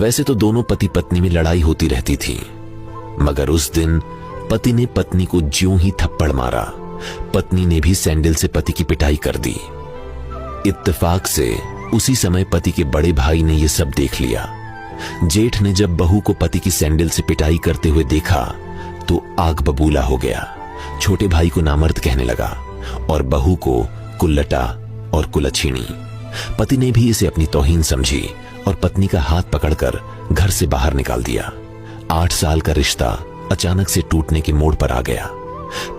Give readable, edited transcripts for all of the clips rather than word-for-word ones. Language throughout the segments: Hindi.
वैसे तो दोनों पति पत्नी में लड़ाई होती रहती थी, मगर उस दिन पति ने पत्नी को ज्यों ही थप्पड़ मारा, पत्नी ने भी सैंडल से पति की पिटाई कर दी। इत्तेफाक से उसी समय पति के बड़े भाई ने यह सब देख लिया। जेठ ने जब बहू को पति की सैंडल से पिटाई करते हुए देखा तो आग बबूला हो गया। छोटे भाई को नामर्द कहने लगा और बहू को कुल्लटा और कुलछीनी। पति ने भी इसे अपनी तौहीन समझी और पत्नी का हाथ पकड़कर घर से बाहर निकाल दिया। 8 साल का रिश्ता अचानक से टूटने के मोड़ पर आ गया।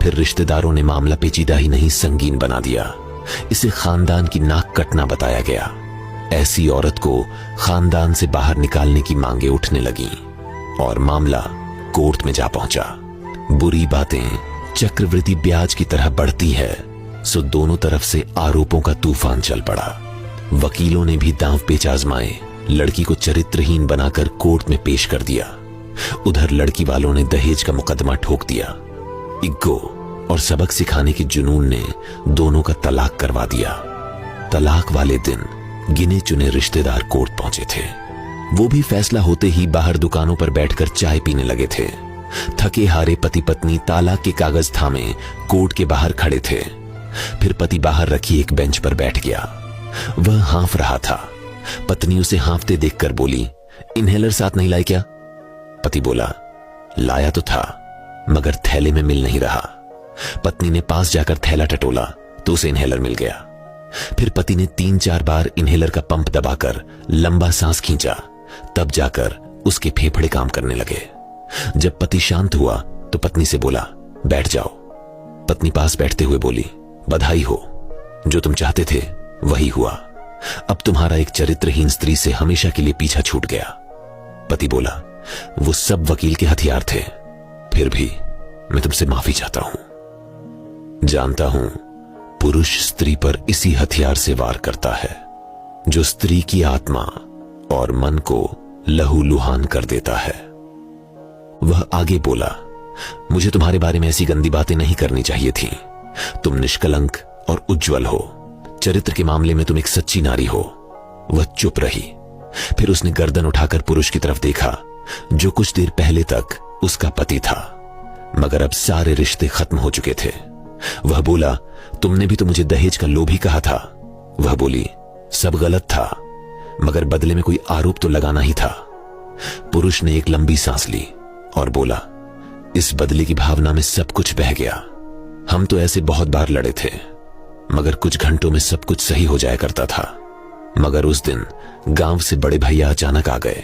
फिर रिश्तेदारों ने मामला पेचीदा ही नहीं संगीन बना दिया। इसे खानदान की नाक कटना बताया गया। ऐसी औरत को खानदान से बाहर निकालने की मांगे उठने लगीं और मामला कोर्ट में जा पहुंचा। बुरी बातें चक्रवृद्धि ब्याज की तरह बढ़ती है, सो दोनों तरफ से आरोपों का तूफान चल पड़ा। वकीलों ने भी दांव पेच आजमाए, लड़की को चरित्रहीन बनाकर कोर्ट में पेश कर दिया। उधर लड़की वालों ने दहेज का मुकदमा ठोक दिया। इग्गो और सबक सिखाने के जुनून ने दोनों का तलाक करवा दिया। तलाक वाले दिन गिने चुने रिश्तेदार कोर्ट पहुंचे थे। वो भी फैसला होते ही बाहर दुकानों पर बैठकर चाय पीने लगे थे। थके हारे पति पत्नी तालाक के कागज थामे कोर्ट के बाहर खड़े थे। फिर पति बाहर रखी एक बेंच पर बैठ गया। वह हाँफ रहा था। पत्नी उसे हाँफते देखकर बोली, इनहेलर साथ नहीं लाए क्या? पति बोला, लाया तो था मगर थैले में मिल नहीं रहा। पत्नी ने पास जाकर थैला टटोला तो उसे इनहेलर मिल गया। फिर पति ने 3-4 बार इनहेलर का पंप दबाकर लंबा सांस खींचा, तब जाकर उसके फेफड़े काम करने लगे। जब पति शांत हुआ तो पत्नी से बोला, बैठ जाओ। पत्नी पास बैठते हुए बोली, बधाई हो, जो तुम चाहते थे वही हुआ। अब तुम्हारा एक चरित्रहीन स्त्री से हमेशा के लिए पीछा छूट गया। पति बोला, वो सब वकील के हथियार थे, फिर भी मैं तुमसे माफी चाहता हूं। जानता हूं पुरुष स्त्री पर इसी हथियार से वार करता है जो स्त्री की आत्मा और मन को लहूलुहान कर देता है। वह आगे बोला, मुझे तुम्हारे बारे में ऐसी गंदी बातें नहीं करनी चाहिए थी। तुम निष्कलंक और उज्जवल हो। चरित्र के मामले में तुम एक सच्ची नारी हो। वह चुप रही। फिर उसने गर्दन उठाकर पुरुष की तरफ देखा जो कुछ देर पहले तक उसका पति था, मगर अब सारे रिश्ते खत्म हो चुके थे। वह बोला, तुमने भी तो मुझे दहेज का लोभी कहा था। वह बोली, सब गलत था, मगर बदले में कोई आरोप तो लगाना ही था। पुरुष ने एक लंबी सांस ली और बोला, इस बदले की भावना में सब कुछ बह गया। हम तो ऐसे बहुत बार लड़े थे, मगर कुछ घंटों में सब कुछ सही हो जाया करता था। मगर उस दिन गांव से बड़े भैया अचानक आ गए।